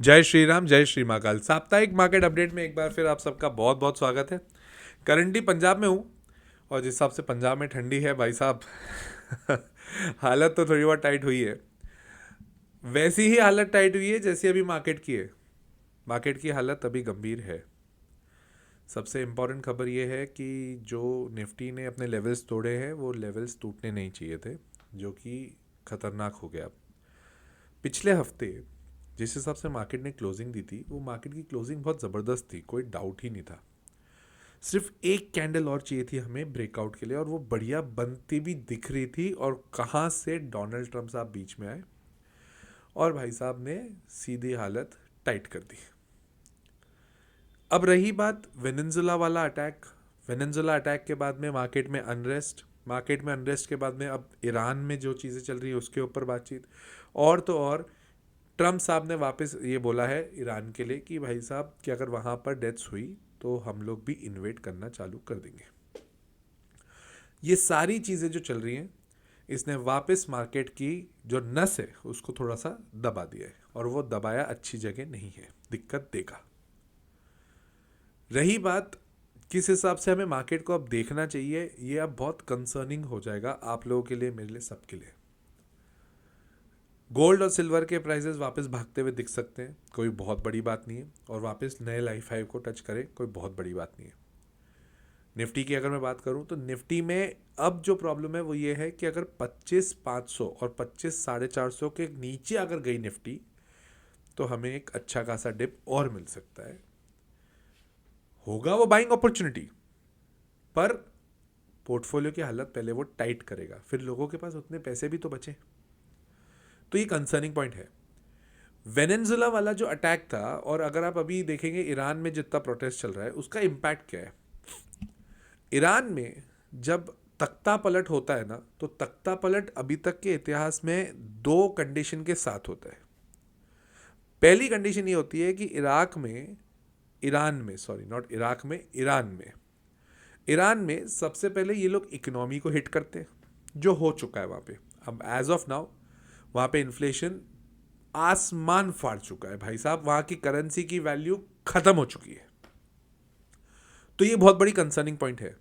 जय श्री राम, जय श्री महाकाल। साप्ताहिक मार्केट अपडेट में एक बार फिर आप सबका बहुत बहुत स्वागत है। करंटली पंजाब में हूँ और जिस हिसाब से पंजाब में ठंडी है भाई साहब हालत तो थोड़ी बहुत टाइट हुई है। वैसी ही हालत टाइट हुई है जैसी अभी मार्केट की है। मार्केट की हालत अभी गंभीर है। सबसे इम्पोर्टेंट खबर ये है कि जो निफ्टी ने अपने लेवल्स तोड़े हैं वो लेवल्स टूटने नहीं चाहिए थे, जो कि खतरनाक हो गया। पिछले हफ्ते जिस हिसाब से मार्केट ने क्लोजिंग दी थी, वो मार्केट की क्लोजिंग बहुत ज़बरदस्त थी, कोई डाउट ही नहीं था। सिर्फ एक कैंडल और चाहिए थी हमें ब्रेकआउट के लिए, और वो बढ़िया बनती भी दिख रही थी। और कहाँ से डोनाल्ड ट्रंप साहब बीच में आए और भाई साहब ने सीधी हालत टाइट कर दी। अब रही बात वेनेजुला वाला अटैक। वेनेजुला अटैक के बाद में मार्केट में अनरेस्ट के बाद में अब ईरान में जो चीज़ें चल रही है उसके ऊपर बातचीत। और तो और ट्रम्प साहब ने वापस ये बोला है ईरान के लिए कि भाई साहब कि अगर वहाँ पर डेथ्स हुई तो हम लोग भी इन्वेट करना चालू कर देंगे। ये सारी चीज़ें जो चल रही हैं, इसने वापस मार्केट की जो नस है उसको थोड़ा सा दबा दिया है, और वो दबाया अच्छी जगह नहीं है, दिक्कत देगा। रही बात किस हिसाब से हमें मार्केट को अब देखना चाहिए, ये अब बहुत कंसर्निंग हो जाएगा आप लोगों के लिए, मेरे लिए, सबके लिए। गोल्ड और सिल्वर के प्राइसेस वापस भागते हुए दिख सकते हैं, कोई बहुत बड़ी बात नहीं है, और वापस नए लाइफ हाई को टच करे, कोई बहुत बड़ी बात नहीं है। निफ्टी की अगर मैं बात करूं तो निफ्टी में अब जो प्रॉब्लम है वो ये है कि अगर 25,500 और 25,450 के नीचे अगर गई निफ्टी तो हमें एक अच्छा खासा डिप और मिल सकता है। होगा वो बाइंग अपॉर्चुनिटी, पर पोर्टफोलियो की हालत पहले वो टाइट करेगा, फिर लोगों के पास उतने पैसे भी तो बचे। तो ये कंसर्निंग पॉइंट है। वेनेजुला वाला जो अटैक था, और अगर आप अभी देखेंगे ईरान में जितना प्रोटेस्ट चल रहा है उसका इम्पैक्ट क्या है। ईरान में जब तख्ता पलट होता है ना, तो तख्ता पलट अभी तक के इतिहास में दो कंडीशन के साथ होता है। पहली कंडीशन ये होती है कि ईरान में, सॉरी नॉट इराक में, ईरान में सबसे पहले ये लोग इकोनॉमी को हिट करते हैं, जो हो चुका है वहाँ पे। अब एज ऑफ नाउ वहाँ पे इन्फ्लेशन आसमान फाड़ चुका है भाई साहब, वहाँ की करेंसी की वैल्यू खत्म हो चुकी है। तो ये बहुत बड़ी कंसर्निंग पॉइंट है।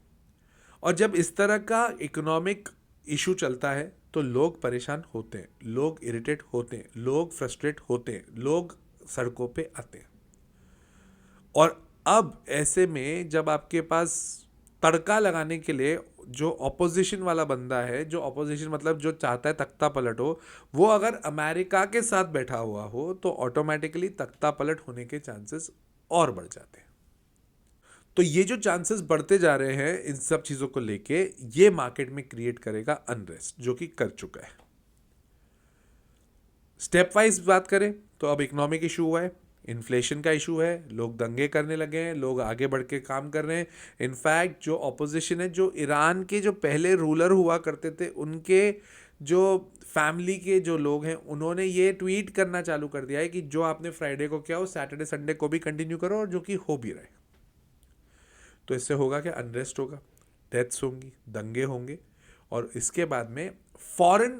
और जब इस तरह का इकोनॉमिक इशू चलता है तो लोग परेशान होते हैं, लोग इरिटेट होते हैं, लोग फ्रस्ट्रेट होते हैं, लोग सड़कों पे आते हैं। और अब ऐसे में जब आपके पास तड़का लगाने के लिए जो ऑपोजिशन वाला बंदा है, जो ऑपोजिशन मतलब जो चाहता है तख्ता पलट हो, वो अगर अमेरिका के साथ बैठा हुआ हो तो ऑटोमेटिकली तख्ता पलट होने के चांसेस और बढ़ जाते हैं। तो ये जो चांसेस बढ़ते जा रहे हैं इन सब चीज़ों को लेके, ये मार्केट में क्रिएट करेगा अनरेस्ट, जो कि कर चुका है। स्टेप वाइज बात करें तो अब इकोनॉमिक इशू हुआ है, इन्फ्लेशन का इशू है, लोग दंगे करने लगे हैं, लोग आगे बढ़ के काम कर रहे हैं। इनफैक्ट जो ऑपोजिशन है, जो ईरान के जो पहले रूलर हुआ करते थे, उनके जो फैमिली के जो लोग हैं, उन्होंने ये ट्वीट करना चालू कर दिया है कि जो आपने फ्राइडे को किया हो सैटरडे संडे को भी कंटिन्यू करो, और जो कि हो भी रहे। तो इससे होगा क्या, अनरेस्ट होगा, डेथ्स होंगी, दंगे होंगे, और इसके बाद में फॉरेन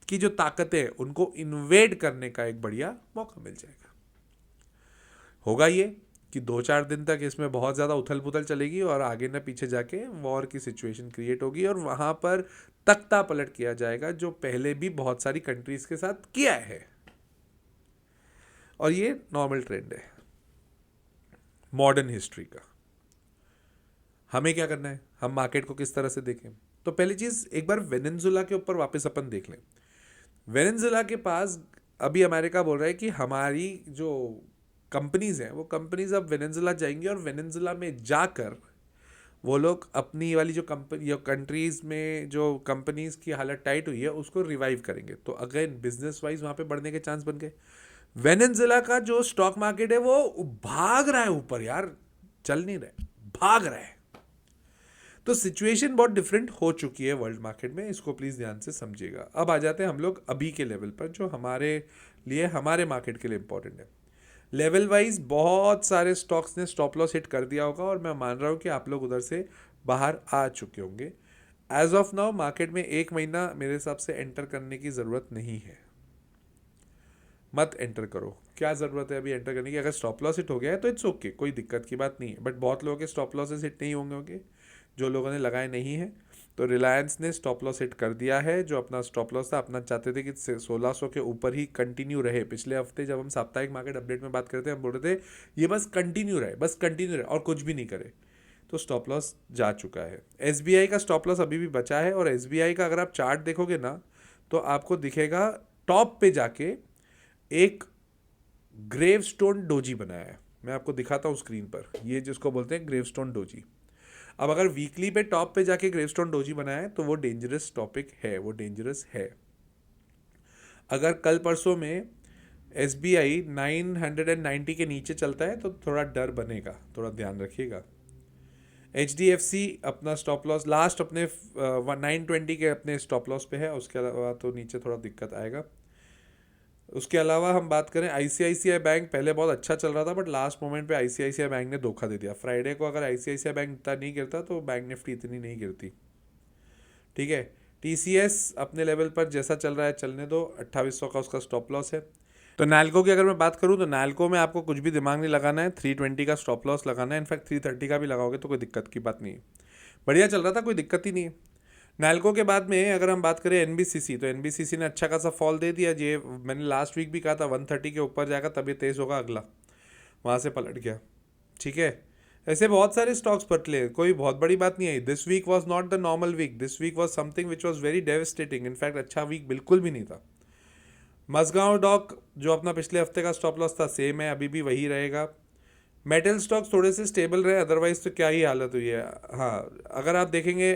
की जो ताकतें हैं उनको इन्वेड करने का एक बढ़िया मौका मिल जाएगा। होगा ये कि 2-4 दिन तक इसमें बहुत ज़्यादा उथल पुथल चलेगी, और आगे न पीछे जाके वॉर की सिचुएशन क्रिएट होगी, और वहाँ पर तख्ता पलट किया जाएगा, जो पहले भी बहुत सारी कंट्रीज के साथ किया है। और ये नॉर्मल ट्रेंड है मॉडर्न हिस्ट्री का। हमें क्या करना है, हम मार्केट को किस तरह से देखें। तो पहली चीज़, एक बार वेनेजुला के ऊपर वापस अपन देख लें। वेनेजुला के पास अभी अमेरिका बोल रहा है कि हमारी जो कंपनीज हैं वो कंपनीज अब वेनेजुला जाएंगी, और वेनेजुला में जाकर वो लोग अपनी वाली जो कंपनी या कंट्रीज में जो कंपनीज की हालत टाइट हुई है उसको रिवाइव करेंगे। तो अगेन बिजनेस वाइज वहाँ पे बढ़ने के चांस बन गए। वेनेजुला का जो स्टॉक मार्केट है वो भाग रहा है ऊपर यार, चल नहीं रहा है, भाग रहा है। तो सिचुएशन बहुत डिफरेंट हो चुकी है वर्ल्ड मार्केट में, इसको प्लीज़ ध्यान से समझिएगा। अब आ जाते हैं हम लोग अभी के लेवल पर, जो हमारे लिए, हमारे मार्केट के लिए इंपॉर्टेंट है। लेवल वाइज बहुत सारे स्टॉक्स ने स्टॉप लॉस हिट कर दिया होगा, और मैं मान रहा हूँ कि आप लोग उधर से बाहर आ चुके होंगे। एज ऑफ नाउ मार्केट में 1 महीना मेरे हिसाब से एंटर करने की ज़रूरत नहीं है। मत एंटर करो। क्या ज़रूरत है अभी एंटर करने की? अगर स्टॉप लॉस हिट हो गया है तो इट्स ओके, कोई दिक्कत की बात नहीं है, बट बहुत लोगों के स्टॉप लॉसेस हिट नहीं होंगे जो लोगों ने लगाए नहीं हैं। तो रिलायंस ने स्टॉप लॉस हिट कर दिया है, जो अपना स्टॉप लॉस था, अपना चाहते थे कि 1600 के ऊपर ही कंटिन्यू रहे। पिछले हफ्ते जब हम साप्ताहिक मार्केट अपडेट में बात करते हैं, हम बोल रहे थे ये बस कंटिन्यू रहे, बस कंटिन्यू रहे और कुछ भी नहीं करे। तो स्टॉप लॉस जा चुका है। एसबीआई का स्टॉप लॉस अभी भी बचा है, और एसबीआई का अगर आप चार्ट देखोगे ना तो आपको दिखेगा टॉप पे जाके एक ग्रेवस्टोन डोजी बनाया है। मैं आपको दिखाता हूँ स्क्रीन पर, ये जिसको बोलते हैं ग्रेवस्टोन डोजी। अब अगर वीकली पे टॉप पे जाके ग्रेवस्टोन डोजी बनाया है तो वो डेंजरस टॉपिक है, वो डेंजरस है। अगर कल परसों में एस बी आई 990 के नीचे चलता है तो थोड़ा डर बनेगा, थोड़ा ध्यान रखिएगा। HDFC अपना स्टॉप लॉस लास्ट अपने 920 के अपने स्टॉप लॉस पे है, उसके अलावा तो नीचे थोड़ा दिक्कत आएगा। उसके अलावा हम बात करें ICICI बैंक, पहले बहुत अच्छा चल रहा था बट लास्ट मोमेंट पे ICICI बैंक ने धोखा दे दिया। फ्राइडे को अगर ICICI बैंक इतना नहीं गिरता तो बैंक निफ्टी इतनी नहीं गिरती। ठीक है, TCS अपने लेवल पर जैसा चल रहा है चलने दो, 2800 का उसका स्टॉप लॉस है। तो नैल्को की अगर मैं बात करूं तो नैल्को में आपको कुछ भी दिमाग नहीं लगाना है, 320 का स्टॉप लॉस लगाना है। इनफैक्ट 330 का भी लगाओगे तो कोई दिक्कत की बात नहीं है, बढ़िया चल रहा था, कोई दिक्कत ही नहीं है। नैल्को के बाद में अगर हम बात करें NBCC, तो NBCC ने अच्छा खासा फॉल दे दिया। ये मैंने लास्ट वीक भी कहा था 130 के ऊपर जाएगा तभी तेज होगा, अगला वहाँ से पलट गया। ठीक है, ऐसे बहुत सारे स्टॉक्स पटले, कोई बहुत बड़ी बात नहीं आई। This week was not the normal week, this week was something which was very devastating. In fact अच्छा वीक बिल्कुल भी नहीं था। मसगांव डॉक जो अपना पिछले हफ्ते का स्टॉप लॉस था सेम है, अभी भी वही रहेगा। मेटल स्टॉक्स थोड़े से स्टेबल रहे, अदरवाइज तो क्या ही हालत हुई है। हाँ, अगर आप देखेंगे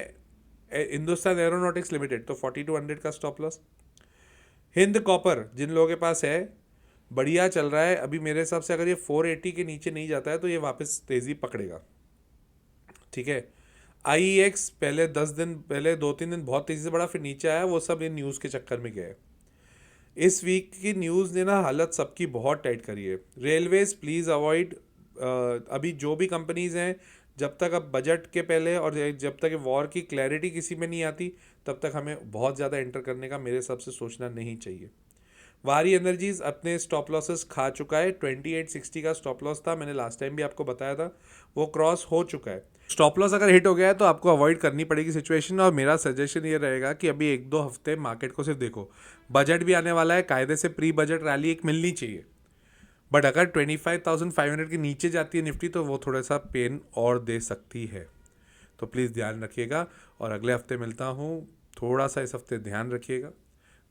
हिंदुस्तान एरोनॉटिक्स लिमिटेड तो 4200 का स्टॉप लॉस। हिंद कॉपर जिन लोगों के पास है बढ़िया चल रहा है अभी, मेरे हिसाब से अगर ये 480 के नीचे नहीं जाता है तो ये वापस तेज़ी पकड़ेगा। ठीक है, IEX पहले 10 दिन पहले 2-3 दिन बहुत तेज़ी से बढ़ा, फिर नीचे आया, वो सब इन न्यूज़ के चक्कर में गए। इस वीक की न्यूज़ ने ना हालत सबकी बहुत टाइट करी है। रेलवेज प्लीज़ अवॉइड, अभी जो भी कंपनीज हैं जब तक अब बजट के पहले और जब तक वॉर की क्लैरिटी किसी में नहीं आती तब तक हमें बहुत ज़्यादा एंटर करने का मेरे हिसाब से सोचना नहीं चाहिए। वारी एनर्जीज अपने स्टॉप लॉसेस खा चुका है। 2860 का स्टॉप लॉस था, मैंने लास्ट टाइम भी आपको बताया था, वो क्रॉस हो चुका है। स्टॉप लॉस अगर हिट हो गया है तो आपको अवॉइड करनी पड़ेगी सिचुएशन, और मेरा सजेशन ये रहेगा कि अभी 1-2 हफ्ते मार्केट को सिर्फ देखो। बजट भी आने वाला है, कायदे से प्री बजट रैली एक मिलनी चाहिए, बट अगर 25,500 के नीचे जाती है निफ्टी तो वो थोड़ा सा पेन और दे सकती है। तो प्लीज़ ध्यान रखिएगा, और अगले हफ्ते मिलता हूँ। थोड़ा सा इस हफ्ते ध्यान रखिएगा,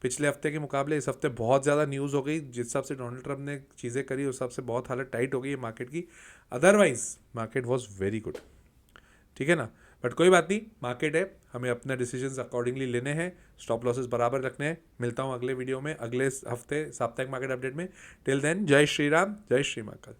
पिछले हफ्ते के मुकाबले इस हफ्ते बहुत ज़्यादा न्यूज़ हो गई। जिस हिसाब से डोनाल्ड ट्रंप ने चीज़ें करी उस हिसाब से बहुत हालत टाइट हो गई है मार्केट की, otherwise market was very good. ठीक है ना, बट कोई बात नहीं, मार्केट है, हमें अपने डिसीजंस अकॉर्डिंगली लेने हैं, स्टॉप लॉसेस बराबर रखने हैं। मिलता हूँ अगले वीडियो में, अगले हफ्ते साप्ताहिक मार्केट अपडेट में। टिल देन, जय श्री राम, जय श्री महाकाल।